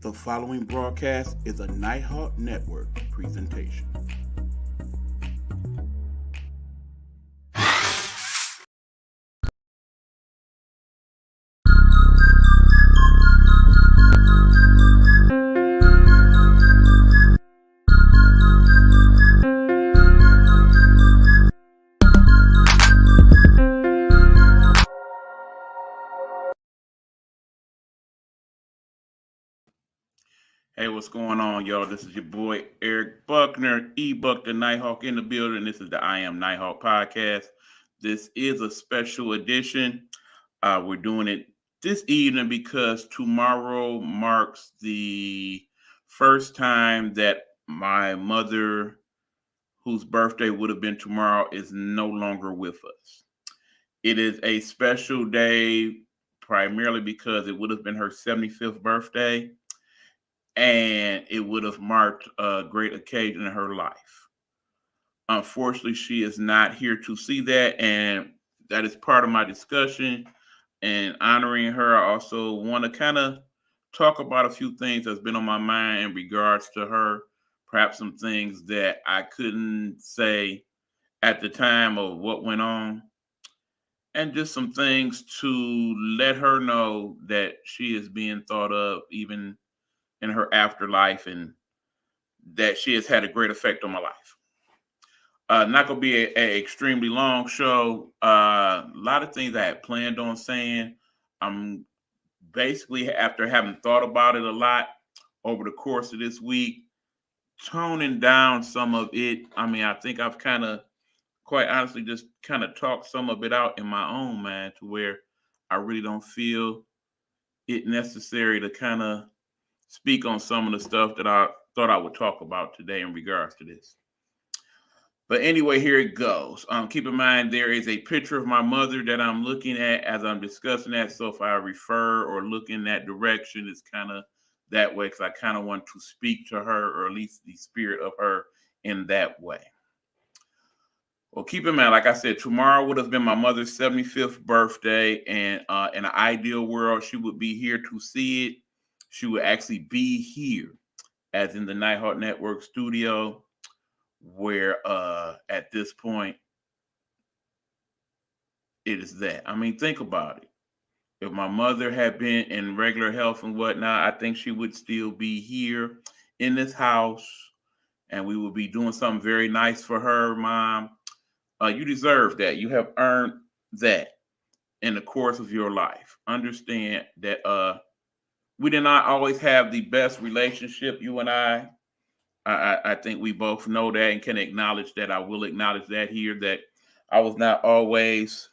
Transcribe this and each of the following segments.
The following broadcast is a Nighthawk Network presentation. Hey, what's going on, y'all? This is your boy Eric Buckner, E-Buck the Nighthawk in the building. This is the I Am Nighthawk podcast. This is a special edition. We're doing it this evening because tomorrow marks the first time that my mother, whose birthday would have been tomorrow, is no longer with us. It is a special day primarily because it would have been her 75th birthday and it would have marked a great occasion in her life. Unfortunately, she is not here to see that, and that is part of my discussion and honoring her. I also want to kind of talk about a few things that's been on my mind in regards to her, perhaps some things that I couldn't say at the time of what went on, and just some things to let her know that she is being thought of even in her afterlife and that she has had a great effect on my life. Not gonna be a extremely long show. A lot of things I had planned on saying. I'm basically after having thought about it a lot over the course of this week, toning down some of it. I mean, I think I've kind of, quite honestly, just kind of talked some of it out in my own mind to where I really don't feel it necessary to kind of speak on some of the stuff that I thought I would talk about today in regards to this. But anyway, here it goes. Keep in mind there is a picture of my mother that I'm looking at as I'm discussing that. So if I refer or look in that direction, it's kind of that way because I kind of want to speak to her or at least the spirit of her in that way. Well, keep in mind, like I said, tomorrow would have been my mother's 75th birthday, and in an ideal world, she would be here to see it. She would actually be here, as in the Nighthawk Network studio, where at this point it is that. I mean, think about it. If my mother had been in regular health and whatnot, I think she would still be here in this house, and we would be doing something very nice for her, Mom. You deserve that. You have earned that in the course of your life. Understand that we did not always have the best relationship, you and I. I think we both know that and can acknowledge that. I will acknowledge that here, that I was not always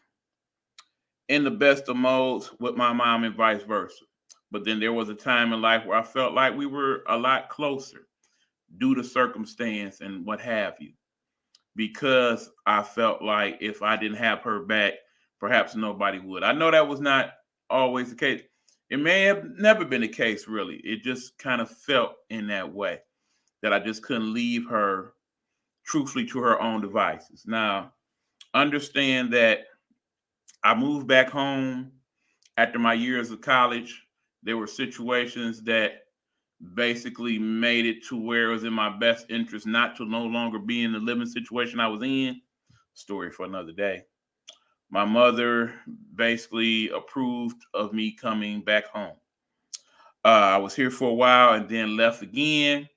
in the best of modes with my mom and vice versa. But then there was a time in life where I felt like we were a lot closer due to circumstance and what have you. Because I felt like if I didn't have her back, perhaps nobody would. I know that was not always the case. It may have never been the case, really. It just kind of felt in that way that I just couldn't leave her truthfully to her own devices. Now, understand that I moved back home after my years of college. There were situations that basically made it to where it was in my best interest not to no longer be in the living situation I was in. Story for another day. My mother basically approved of me coming back home. I was here for a while and then left again,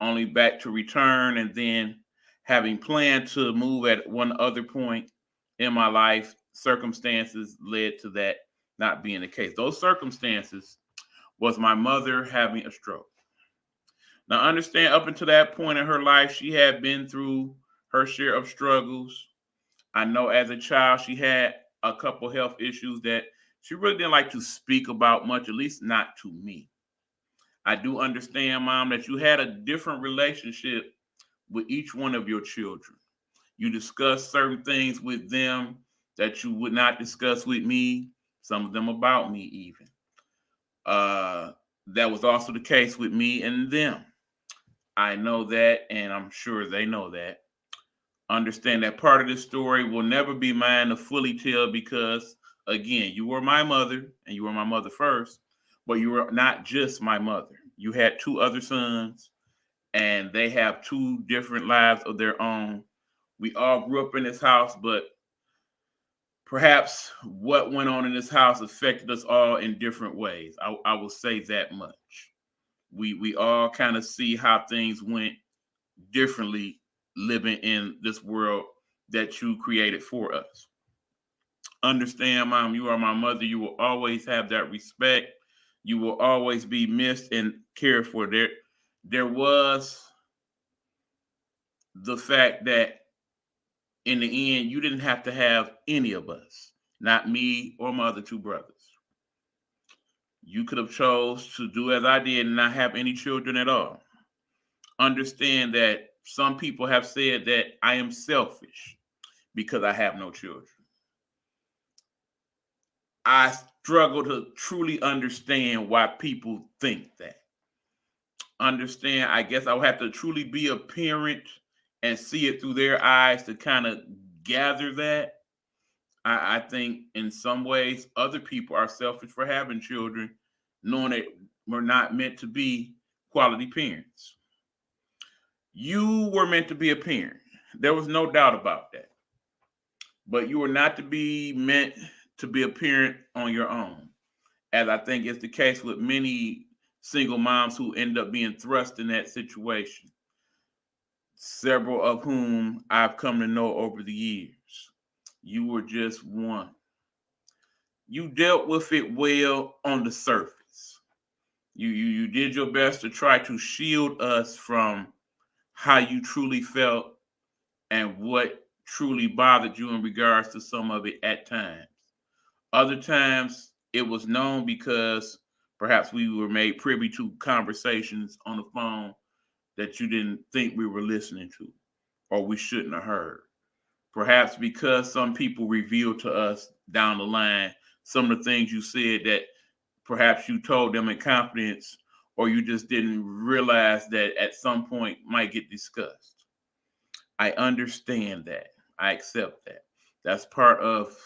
only back to return, and then having planned to move at one other point in my life, circumstances led to that not being the case. Those circumstances was my mother having a stroke. Now, understand, up until that point in her life, she had been through her share of struggles. I know as a child, she had a couple health issues that she really didn't like to speak about much, at least not to me. I do understand, Mom, that you had a different relationship with each one of your children. You discuss certain things with them that you would not discuss with me, some of them about me, even. Uh, that was also the case with me and them. I know that, and I'm sure they know that. Understand that part of this story will never be mine to fully tell because, again, you were my mother, and you were my mother first, but you were not just my mother. You had two other sons, and they have two different lives of their own. We all grew up in this house, but perhaps what went on in this house affected us all in different ways. I will say that much. We all kind of see how things went differently living in this world that you created for us. Understand, Mom, you are my mother. You will always have that respect. You will always be missed and cared for. There was the fact that in the end, you didn't have to have any of us, not me or my other two brothers. You could have chose to do as I did and not have any children at all. Understand that some people have said that I am selfish because I have no children. I struggle to truly understand why people think that. Understand, I guess I would have to truly be a parent and see it through their eyes to kind of gather that. I think in some ways other people are selfish for having children, knowing that we're not meant to be quality parents. You were meant to be a parent. There was no doubt about that. But you were not to be meant to be a parent on your own, as I think is the case with many single moms who end up being thrust in that situation, several of whom I've come to know over the years. You were just one. You dealt with it well on the surface. You did your best to try to shield us from how you truly felt and what truly bothered you in regards to some of it at times. Other times it was known because perhaps we were made privy to conversations on the phone that you didn't think we were listening to or we shouldn't have heard. Perhaps because some people revealed to us down the line some of the things you said that perhaps you told them in confidence or you just didn't realize that at some point might get discussed. I understand that. I accept that. That's part of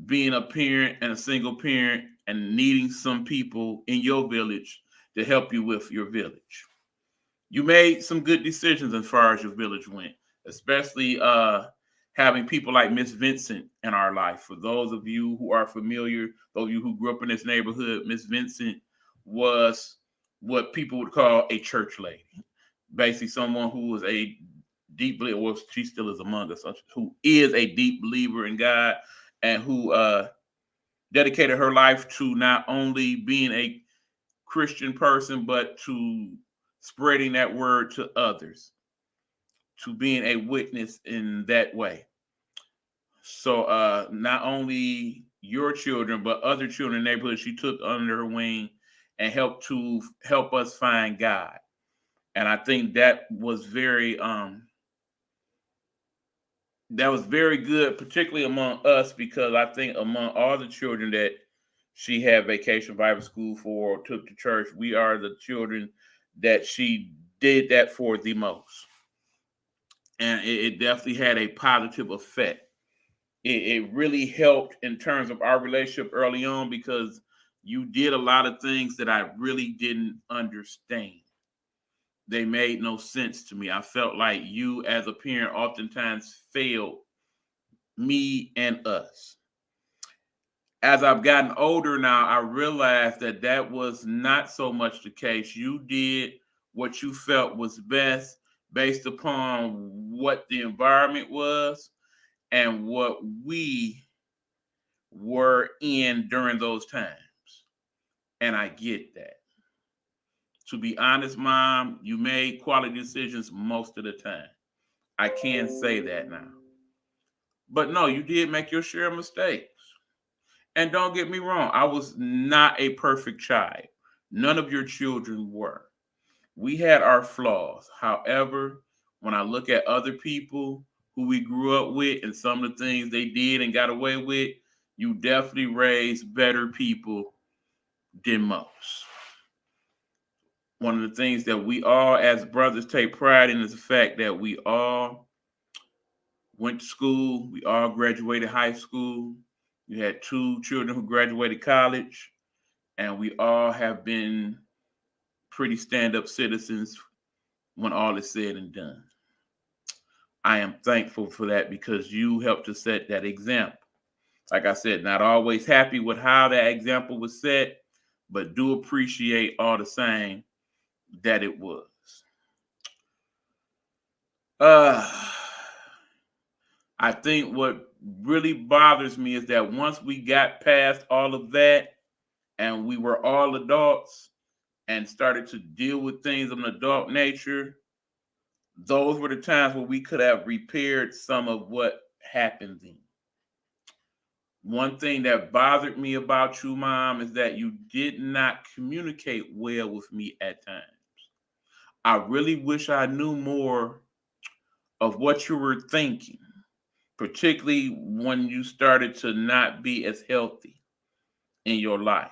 being a parent and a single parent and needing some people in your village to help you with your village. You made some good decisions as far as your village went, especially having people like Miss Vincent in our life. For those of you who are familiar, those of you who grew up in this neighborhood, Miss Vincent was what people would call a church lady. Basically, someone who was a deep believer, well, she still is among us, who is a deep believer in God and who dedicated her life to not only being a Christian person, but to spreading that word to others, to being a witness in that way. So not only your children, but other children in the neighborhood she took under her wing and helped to help us find God. And I think that was very good, particularly among us, because I think among all the children that she had vacation Bible school for or took to church, we are the children that she did that for the most. And it definitely had a positive effect. It really helped in terms of our relationship early on because you did a lot of things that I really didn't understand. They made no sense to me. I felt like you, as a parent, oftentimes failed me and us. As I've gotten older now, I realize that that was not so much the case. You did what you felt was best based upon what the environment was and what we were in during those times. And I get that. To be honest, Mom, you made quality decisions most of the time. I can say that now. But no, you did make your share of mistakes. And don't get me wrong, I was not a perfect child. None of your children were. We had our flaws. However, when I look at other people who we grew up with and some of the things they did and got away with, you definitely raised better people than most. One of the things that we all as brothers take pride in is the fact that we all went to school, we all graduated high school. You had two children who graduated college, and we all have been pretty stand-up citizens when all is said and done. I am thankful for that because you helped to set that example. Like I said, not always happy with how that example was set, but do appreciate all the same that it was. Uh, I think what really bothers me is that once we got past all of that and we were all adults and started to deal with things of an adult nature, those were the times where we could have repaired some of what happened then. One thing that bothered me about you, Mom, is that you did not communicate well with me at times. I really wish I knew more of what you were thinking, particularly when you started to not be as healthy in your life.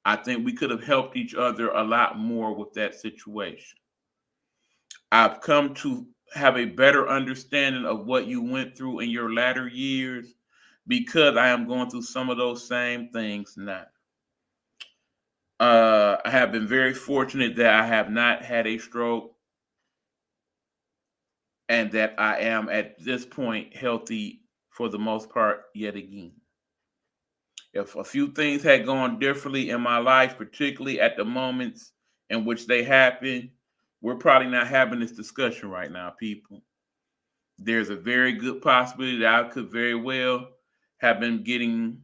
I think we could have helped each other a lot more with that situation. I've come to have a better understanding of what you went through in your latter years because I am going through some of those same things now. I have been very fortunate that I have not had a stroke and that I am at this point healthy for the most part yet again. If a few things had gone differently in my life, particularly at the moments in which they happen, we're probably not having this discussion right now, people. There's a very good possibility that I could very well have been getting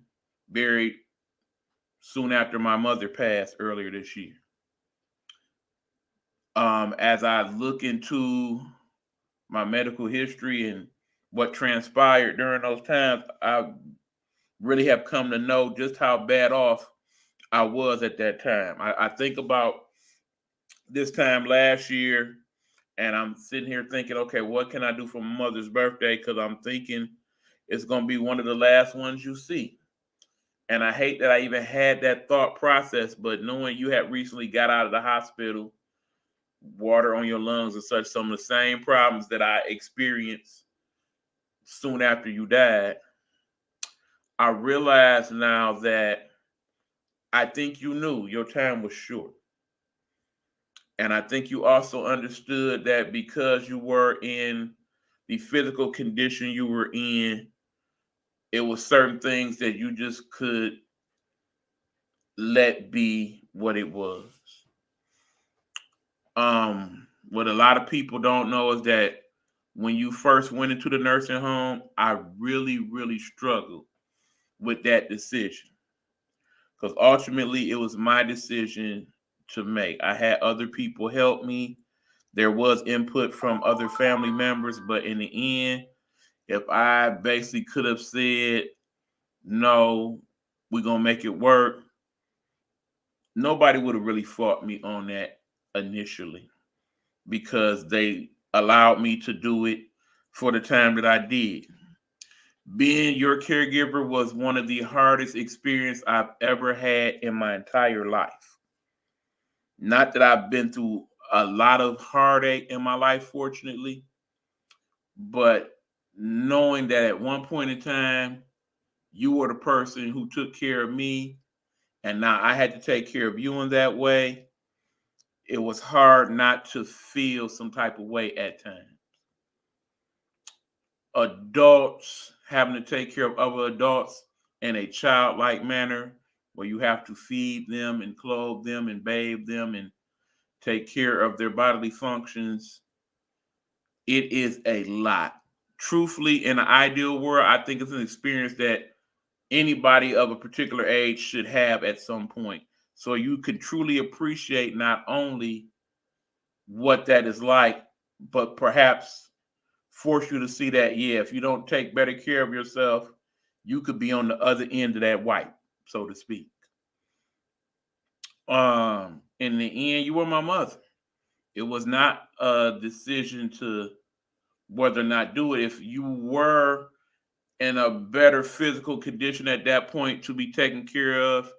buried soon after my mother passed earlier this year. As I look into my medical history and what transpired during those times, I really have come to know just how bad off I was at that time. I think about this time last year, and I'm sitting here thinking, okay, what can I do for my mother's birthday? Because I'm thinking it's going to be one of the last ones you see. And I hate that I even had that thought process, but knowing you had recently got out of the hospital, water on your lungs and such, some of the same problems that I experienced soon after you died, I realize now that I think you knew your time was short. And I think you also understood that because you were in the physical condition you were in, it was certain things that you just could let be what it was. What a lot of people don't know is that when you first went into the nursing home, I really, really struggled with that decision because ultimately it was my decision to make. I had other people help me. There was input from other family members, but in the end, if I basically could have said, no, we're going to make it work, nobody would have really fought me on that initially because they allowed me to do it for the time that I did. Being your caregiver was one of the hardest experiences I've ever had in my entire life. Not that I've been through a lot of heartache in my life, fortunately, but knowing that at one point in time, you were the person who took care of me, and now I had to take care of you in that way, it was hard not to feel some type of way at times. Adults having to take care of other adults in a childlike manner where you have to feed them and clothe them and bathe them and take care of their bodily functions, it is a lot. Truthfully, in an ideal world, I think it's an experience that anybody of a particular age should have at some point. So you can truly appreciate not only what that is like, but perhaps force you to see that, yeah, if you don't take better care of yourself, you could be on the other end of that wipe, so to speak. In the end, you were my mother. It was not a decision to whether or not do it. If you were in a better physical condition at that point to be taken care of,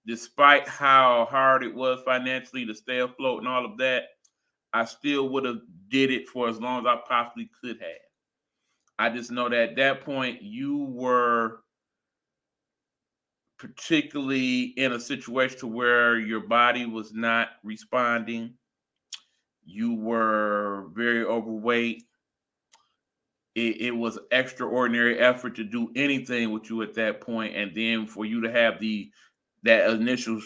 despite how hard it was financially to stay afloat and all of that, I still would have did it for as long as I possibly could have. I just know that at that point you were particularly in a situation to where your body was not responding. You were very overweight. It was extraordinary effort to do anything with you at that point, and then for you to have that initial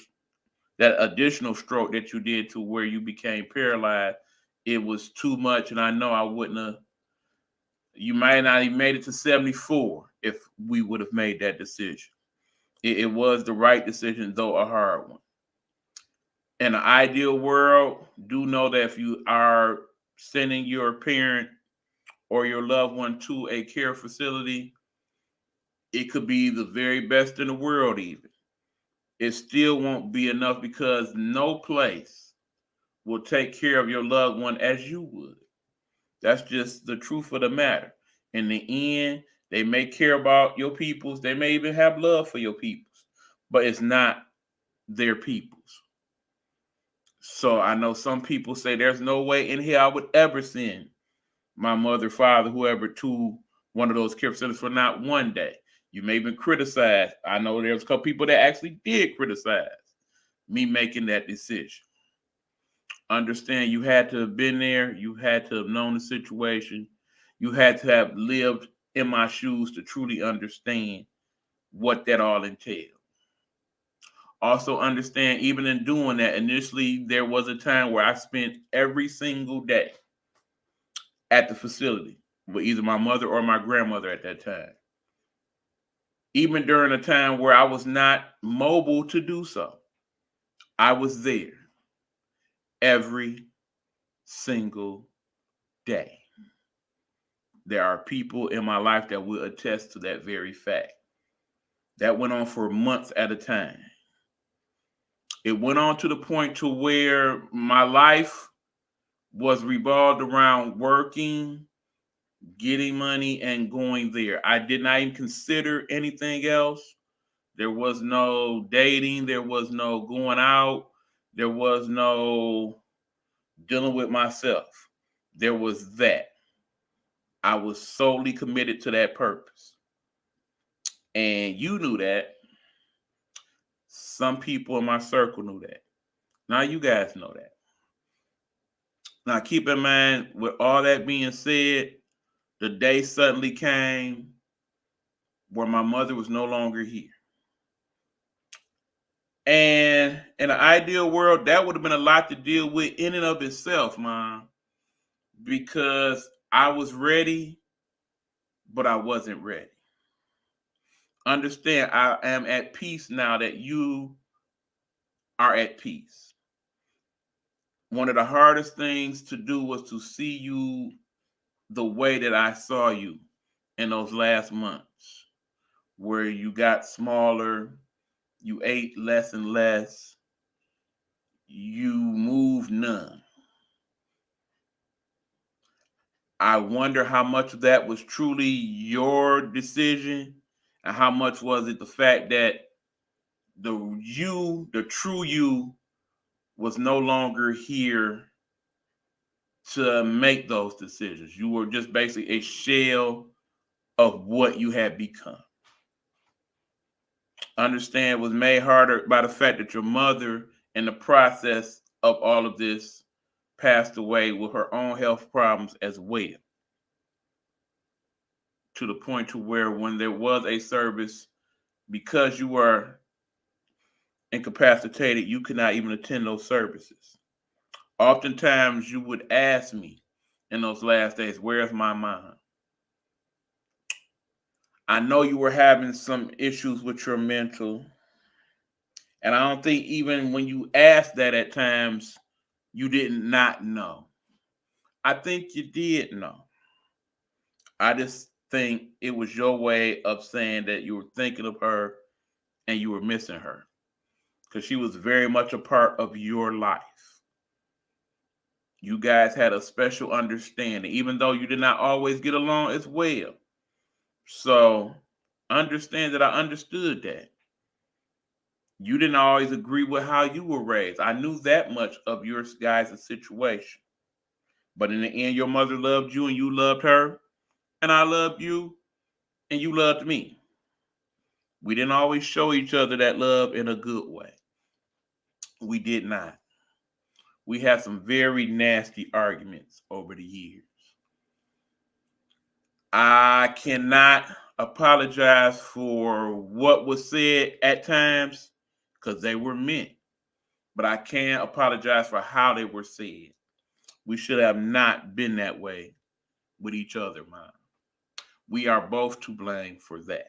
that additional stroke that you did to where you became paralyzed, it was too much. And I know I wouldn't have. You might not even made it to 74 if we would have made that decision. It was the right decision, though a hard one. In an ideal world, do know that if you are sending your parent or your loved one to a care facility, it could be the very best in the world, even. It still won't be enough because no place will take care of your loved one as you would. That's just the truth of the matter. In the end, they may care about your peoples, they may even have love for your peoples, but it's not their peoples. So I know some people say there's no way in here I would ever send my mother, father, whoever to one of those care centers for not one day. You may have been criticized. I know there's a couple people that actually did criticize me making that decision. Understand you had to have been there, you had to have known the situation, you had to have lived in my shoes to truly understand what that all entailed. Also, understand, even in doing that, initially there was a time where I spent every single day at the facility with either my mother or my grandmother at that time. Even during a time where I was not mobile to do so, I was there every single day. There are people in my life that will attest to that very fact. That went on for months at a time. It went on to the point to where my life was revolved around working, getting money, and going there. I did not even consider anything else. There was no dating, there was no going out, there was no dealing with myself. There was that. I was solely committed to that purpose. And you knew that. Some people in my circle knew that. Now you guys know that. Now keep in mind, with all that being said, the day suddenly came where my mother was no longer here. And in an ideal world, that would have been a lot to deal with in and of itself, Mom, because I was ready, but I wasn't ready. Understand, I am at peace now that you are at peace. One of the hardest things to do was to see you the way that I saw you in those last months, where you got smaller, you ate less and less, you moved none. I wonder how much of that was truly your decision and how much was it the fact that the true you, was no longer here to make those decisions. You were just basically a shell of what you had become. Understand, was made harder by the fact that your mother, in the process of all of this, passed away with her own health problems as well. To the point to where when there was a service, because you were incapacitated, you could not even attend those services. Oftentimes you would ask me in those last days, where's my mom? I know you were having some issues with your mental. And I don't think even when you asked that at times, you did not know. I think you did know. I just think it was your way of saying that you were thinking of her and you were missing her because she was very much a part of your life. You guys had a special understanding, even though you did not always get along as well. So understand that I understood that. You didn't always agree with how you were raised. I knew that much of your guys' situation. But in the end, your mother loved you and you loved her. And I loved you and you loved me. We didn't always show each other that love in a good way. We did not. We had some very nasty arguments over the years. I cannot apologize for what was said at times because they were meant, but I can apologize for how they were said. We should have not been that way with each other, Mom. We are both to blame for that.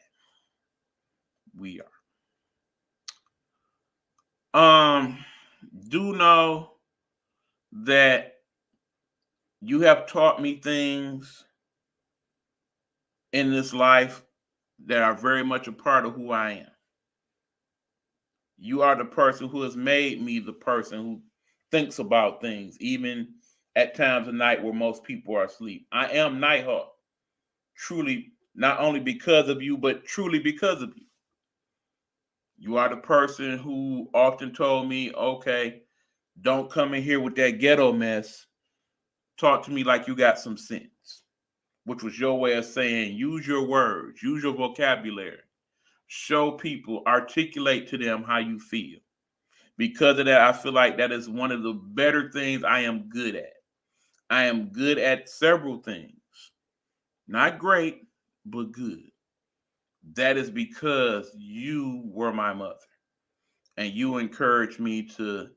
We are. Do know that you have taught me things in this life that are very much a part of who I am. You are the person who has made me the person who thinks about things, even at times of night where most people are asleep. I am Nighthawk, truly, not only because of you, but truly because of you. You are the person who often told me, okay, don't come in here with that ghetto mess. Talk to me like you got some sense, which was your way of saying use your words, use your vocabulary, show people, articulate to them how you feel. Because of that, I feel like that is one of the better things I am good at. I am good at several things. Not great, but good. That is because you were my mother and you encouraged me to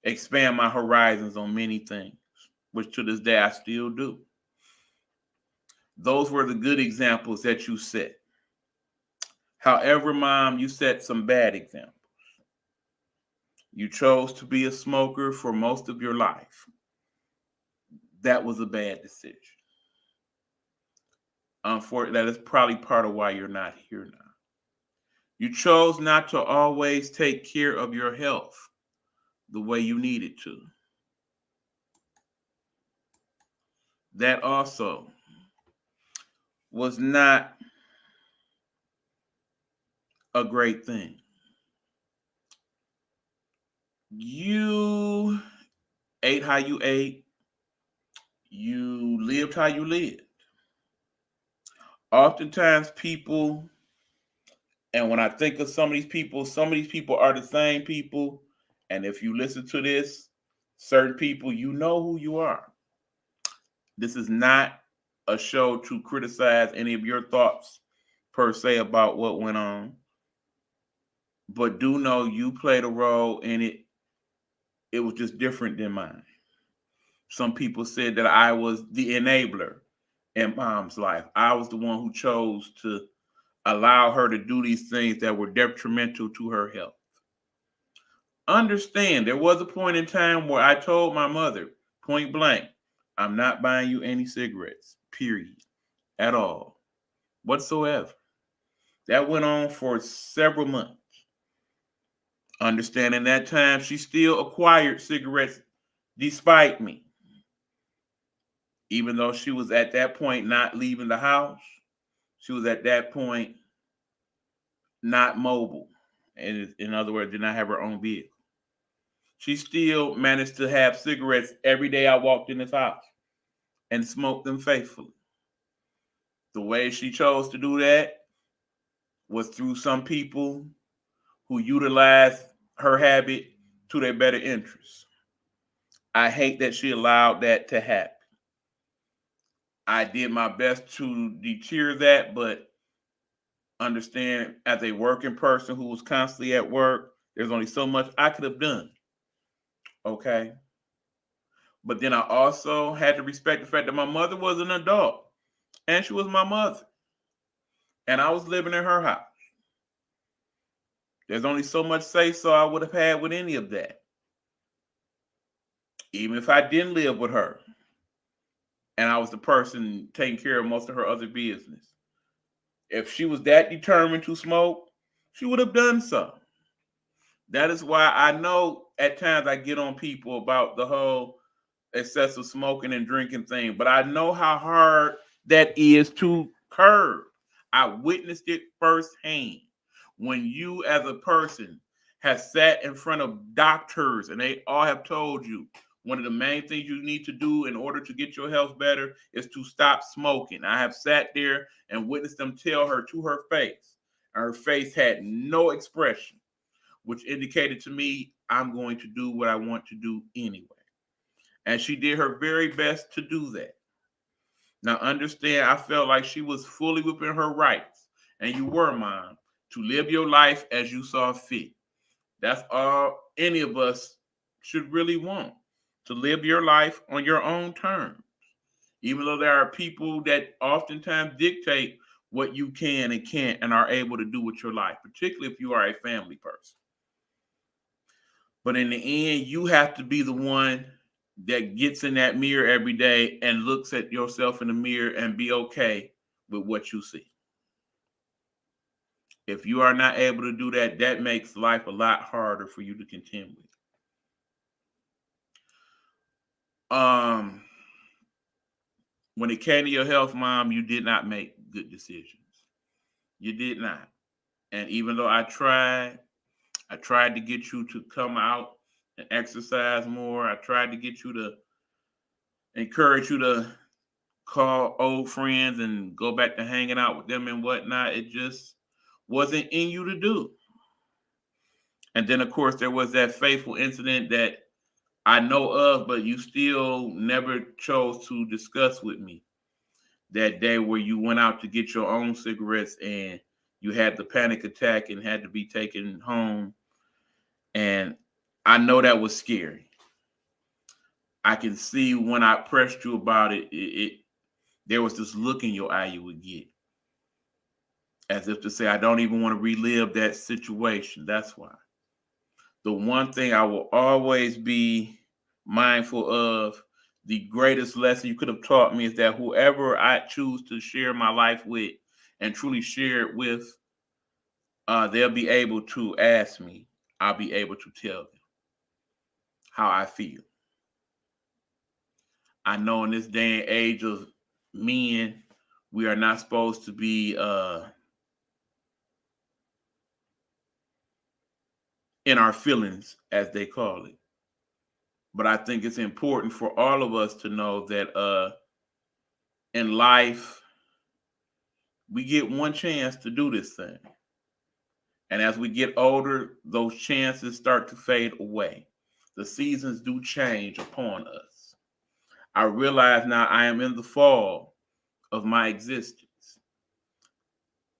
expand my horizons on many things, which to this day I still do. Those were the good examples that you set. However, Mom, you set some bad examples. You chose to be a smoker for most of your life. That was a bad decision. Unfortunately, that is probably part of why you're not here now. You chose not to always take care of your health the way you needed to. That also was not a great thing. You ate how you ate, you lived how you lived. Oftentimes, people, and when I think of some of these people are the same people. And if you listen to this, certain people, you know who you are. This is not a show to criticize any of your thoughts per se about what went on, but do know you played a role in it. It was just different than mine. Some people said that I was the enabler in Mom's life. I was the one who chose to allow her to do these things that were detrimental to her health. Understand, there was a point in time where I told my mother, point blank, I'm not buying you any cigarettes, period, at all, whatsoever. That went on for several months. Understanding that time, she still acquired cigarettes despite me, even though she was at that point not leaving the house. She was at that point not mobile. And in other words, did not have her own vehicle. She still managed to have cigarettes every day I walked in this house and smoked them faithfully. The way she chose to do that was through some people who utilized her habit to their better interests. I hate that she allowed that to happen. I did my best to deter that, but understand as a working person who was constantly at work, there's only so much I could have done. Okay. But then I also had to respect the fact that my mother was an adult and she was my mother. And I was living in her house. There's only so much say so I would have had with any of that. Even if I didn't live with her and I was the person taking care of most of her other business. If she was that determined to smoke, she would have done so. That is why I know at times I get on people about the whole excessive smoking and drinking thing, but I know how hard that is to curb. I witnessed it firsthand. When you, as a person, have sat in front of doctors and they all have told you one of the main things you need to do in order to get your health better is to stop smoking. I have sat there and witnessed them tell her to her face, Her face had no expression, which indicated to me I'm going to do what I want to do anyway. And she did her very best to do that. Now, understand, I felt like she was fully within her rights, and you were, Mom, to live your life as you saw fit. That's all any of us should really want, to live your life on your own terms. Even though there are people that oftentimes dictate what you can and can't and are able to do with your life, particularly if you are a family person. But in the end, you have to be the one that gets in that mirror every day and looks at yourself in the mirror and be okay with what you see. If you are not able to do that, that makes life a lot harder for you to contend with. Um, when it came to your health, Mom, you did not make good decisions. You did not. And even though I tried to get you to come out and exercise more. I tried to get you to encourage you to call old friends and go back to hanging out with them and whatnot. It just wasn't in you to do. And then, of course, there was that fateful incident that I know of, but you still never chose to discuss with me that day where you went out to get your own cigarettes and you had the panic attack and had to be taken home. And I know that was scary. I can see when I pressed you about it, there was this look in your eye you would get, as if to say, I don't even want to relive that situation. That's why. The one thing I will always be mindful of, the greatest lesson you could have taught me is that whoever I choose to share my life with and truly share it with, they'll be able to ask me. I'll be able to tell them how I feel. I know in this day and age of men, we are not supposed to be in our feelings, as they call it. But I think it's important for all of us to know that in life, we get one chance to do this thing. And as we get older, those chances start to fade away. The seasons do change upon us. I realize now I am in the fall of my existence.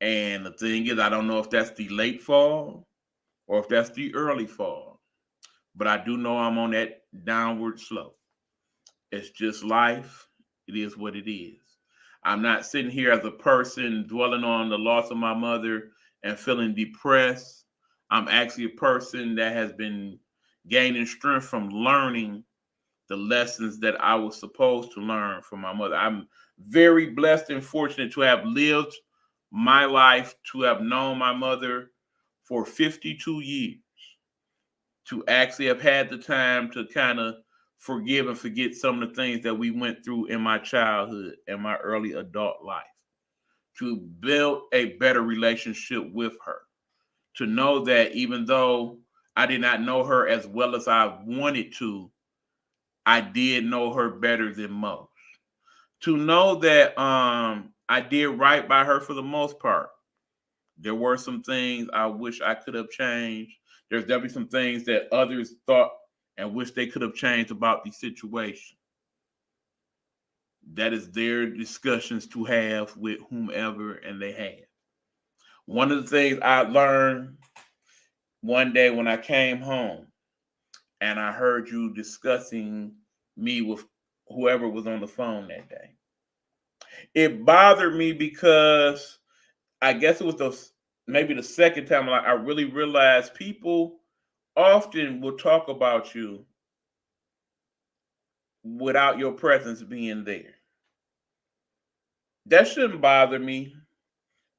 And the thing is, I don't know if that's the late fall or if that's the early fall, but I do know I'm on that downward slope. It's just life. It is what it is. I'm not sitting here as a person dwelling on the loss of my mother and feeling depressed. I'm actually a person that has been gaining strength from learning the lessons that I was supposed to learn from my mother. I'm very blessed and fortunate to have lived my life, to have known my mother for 52 years, to actually have had the time to kind of forgive and forget some of the things that we went through in my childhood and my early adult life, to build a better relationship with her, to know that even though I did not know her as well as I wanted to, I did know her better than most. To know that I did right by her for the most part. There were some things I wish I could have changed. There's definitely some things that others thought and wish they could have changed about the situation. That is their discussions to have with whomever and they have. One of the things I learned one day when I came home and I heard you discussing me with whoever was on the phone that day. It bothered me because I guess it was maybe the second time I really realized people often will talk about you without your presence being there. That shouldn't bother me.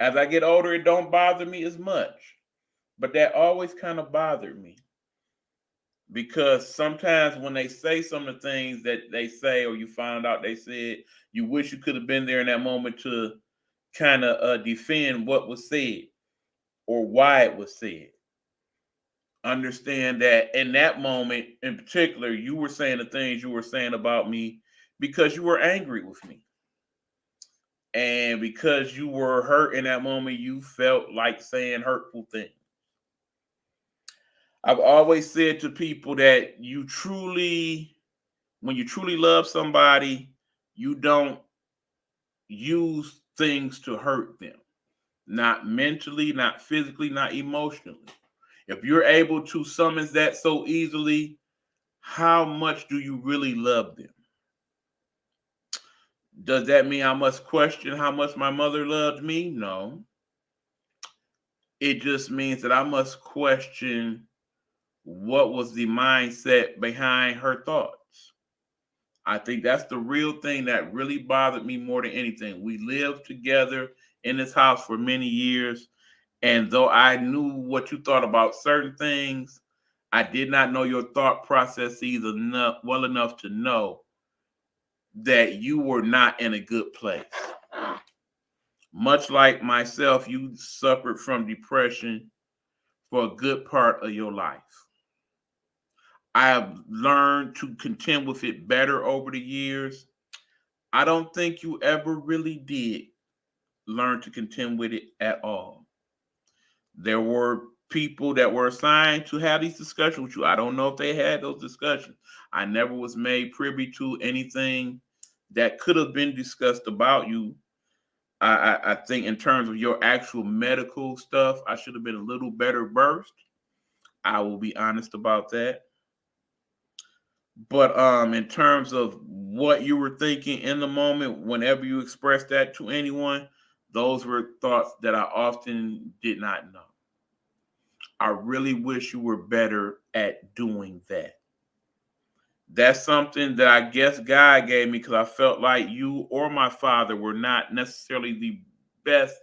As I get older, it don't bother me as much. But that always kind of bothered me because sometimes when they say some of the things that they say or you find out they said, you wish you could have been there in that moment to kind of defend what was said or why it was said. Understand that in that moment in particular, you were saying the things you were saying about me because you were angry with me. And because you were hurt in that moment, you felt like saying hurtful things. I've always said to people that when you truly love somebody, you don't use things to hurt them. Not mentally, not physically, not emotionally. If you're able to summons that so easily, how much do you really love them? Does that mean I must question how much my mother loved me? No. It just means that I must question what was the mindset behind her thoughts. I think that's the real thing that really bothered me more than anything. We lived together in this house for many years. And though I knew what you thought about certain things, I did not know your thought processes well enough to know that you were not in a good place. Much like myself, you suffered from depression for a good part of your life. I have learned to contend with it better over the years. I don't think you ever really did learn to contend with it at all. There were people that were assigned to have these discussions with you. I don't know if they had those discussions. I never was made privy to anything that could have been discussed about you. I think in terms of your actual medical stuff, I should have been a little better versed. I will be honest about that. But in terms of what you were thinking in the moment, whenever you expressed that to anyone, those were thoughts that I often did not know. I really wish you were better at doing that. That's something that I guess God gave me because I felt like you or my father were not necessarily the best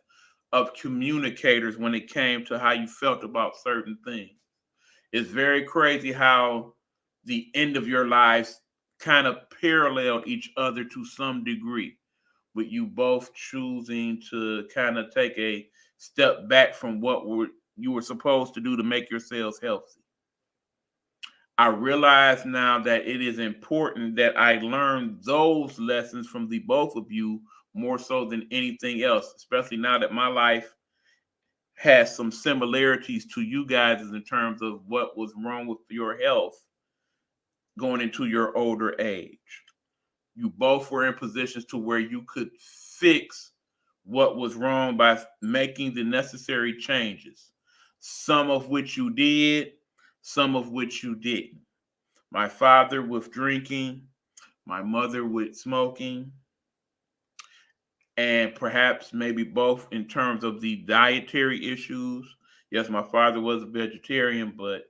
of communicators when it came to how you felt about certain things. It's very crazy how the end of your lives kind of paralleled each other to some degree, with you both choosing to kind of take a step back from you were supposed to do to make yourselves healthy. I realize now that it is important that I learn those lessons from the both of you more so than anything else, especially now that my life has some similarities to you guys in terms of what was wrong with your health going into your older age. You both were in positions to where you could fix what was wrong by making the necessary changes, some of which you did, some of which you didn't. My father with drinking, my mother with smoking, and perhaps maybe both in terms of the dietary issues. Yes, my father was a vegetarian, but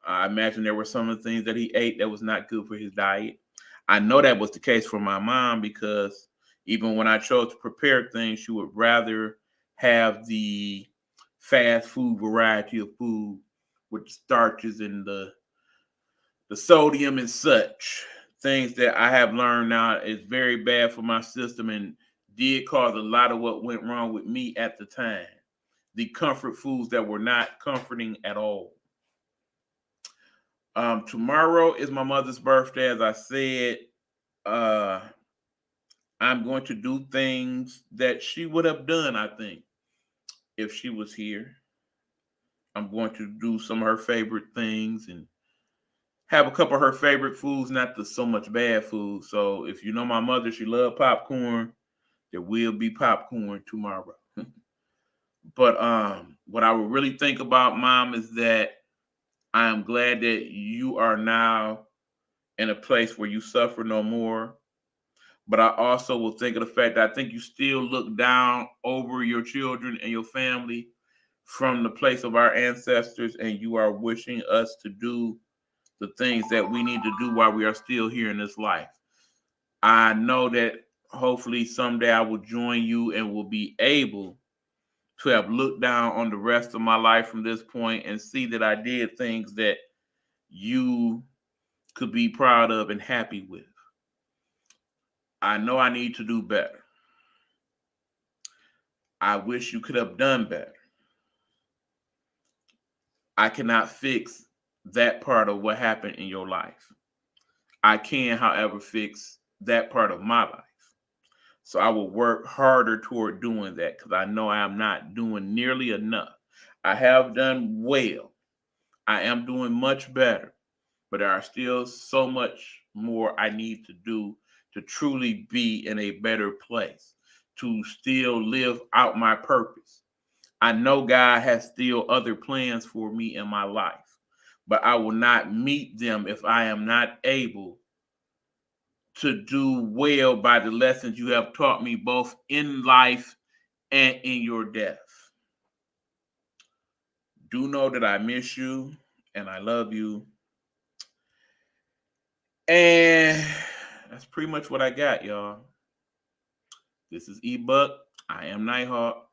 I imagine there were some of the things that he ate that was not good for his diet. I know that was the case for my mom because even when I chose to prepare things, she would rather have the fast food variety of food with the starches and the sodium and such. Things that I have learned now is very bad for my system and did cause a lot of what went wrong with me at the time. The comfort foods that were not comforting at all. Tomorrow is my mother's birthday. As I said, uh, I'm going to do things that she would have done, I think, if she was here. I'm going to do some of her favorite things and have a couple of her favorite foods, not the so much bad food. So if you know my mother, she loved popcorn. There will be popcorn tomorrow. But what I would really think about, Mom, is that I am glad that you are now in a place where you suffer no more. But I also will think of the fact that I think you still look down over your children and your family from the place of our ancestors, and you are wishing us to do the things that we need to do while we are still here in this life. I know that hopefully someday I will join you and will be able to have looked down on the rest of my life from this point and see that I did things that you could be proud of and happy with. I know I need to do better. I wish you could have done better. I cannot fix that part of what happened in your life. I can, however, fix that part of my life. So I will work harder toward doing that because I know I am not doing nearly enough. I have done well. I am doing much better, but there are still so much more I need to do to truly be in a better place, to still live out my purpose. I know God has still other plans for me in my life, but I will not meet them if I am not able to do well by the lessons you have taught me both in life and in your death. Do know that I miss you and I love you. And that's pretty much what I got, y'all. This is eBuck. I am Nighthawk.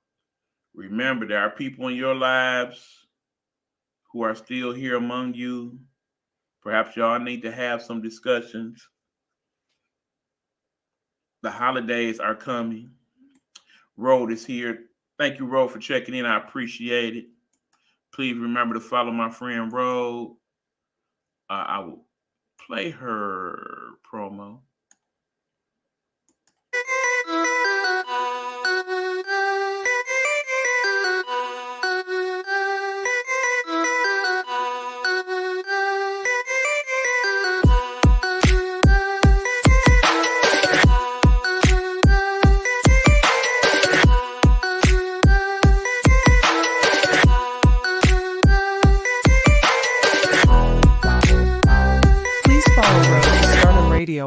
Remember, there are people in your lives who are still here among you. Perhaps y'all need to have some discussions. The holidays are coming. Road is here. Thank you, Road, for checking in. I appreciate it. Please remember to follow my friend Road. I will play her promo.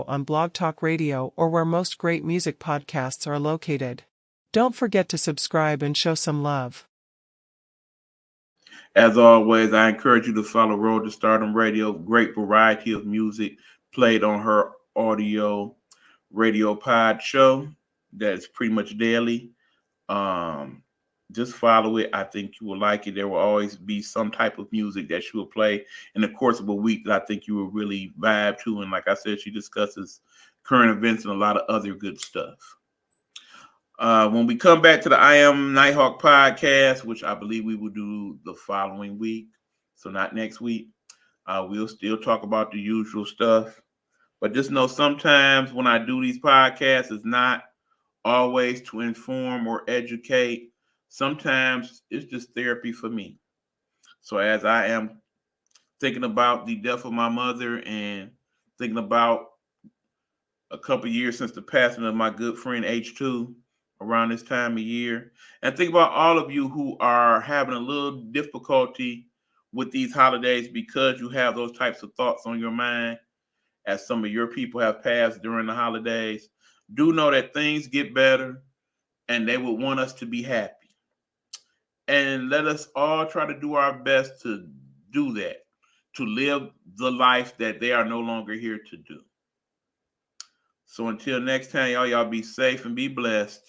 On Blog Talk Radio or where most great music podcasts are located. Don't forget to subscribe and show some love. As always, I encourage you to follow Road to Stardom Radio. Great variety of music played on her audio radio pod show that's pretty much daily. Just follow it. I think you will like it. There will always be some type of music that she will play in the course of a week that I think you will really vibe to. And like I said, she discusses current events and a lot of other good stuff. When we come back to the I Am Nighthawk podcast, which I believe we will do the following week, so not next week, we'll still talk about the usual stuff. But just know sometimes when I do these podcasts, it's not always to inform or educate. Sometimes it's just therapy for me. So as I am thinking about the death of my mother and thinking about a couple years since the passing of my good friend H2 around this time of year, and think about all of you who are having a little difficulty with these holidays because you have those types of thoughts on your mind as some of your people have passed during the holidays. Do know that things get better and they would want us to be happy. And let us all try to do our best to do that, to live the life that they are no longer here to do. So until next time, y'all be safe and be blessed.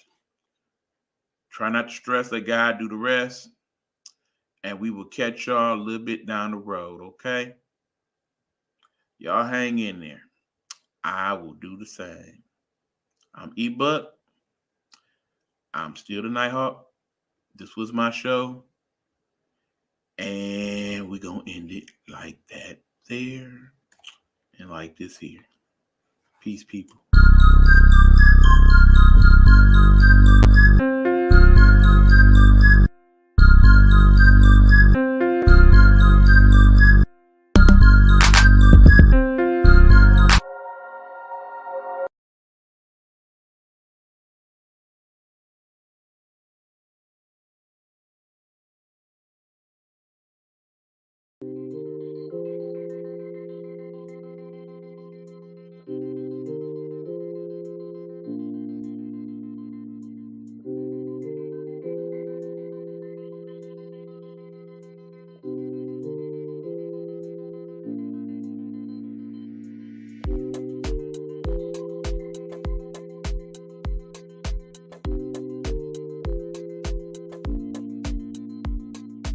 Try not to stress, let God do the rest. And we will catch y'all a little bit down the road, okay? Y'all hang in there. I will do the same. I'm eBuck. I'm still the Nighthawk. This was my show. And we're going to end it like that there and like this here. Peace, people.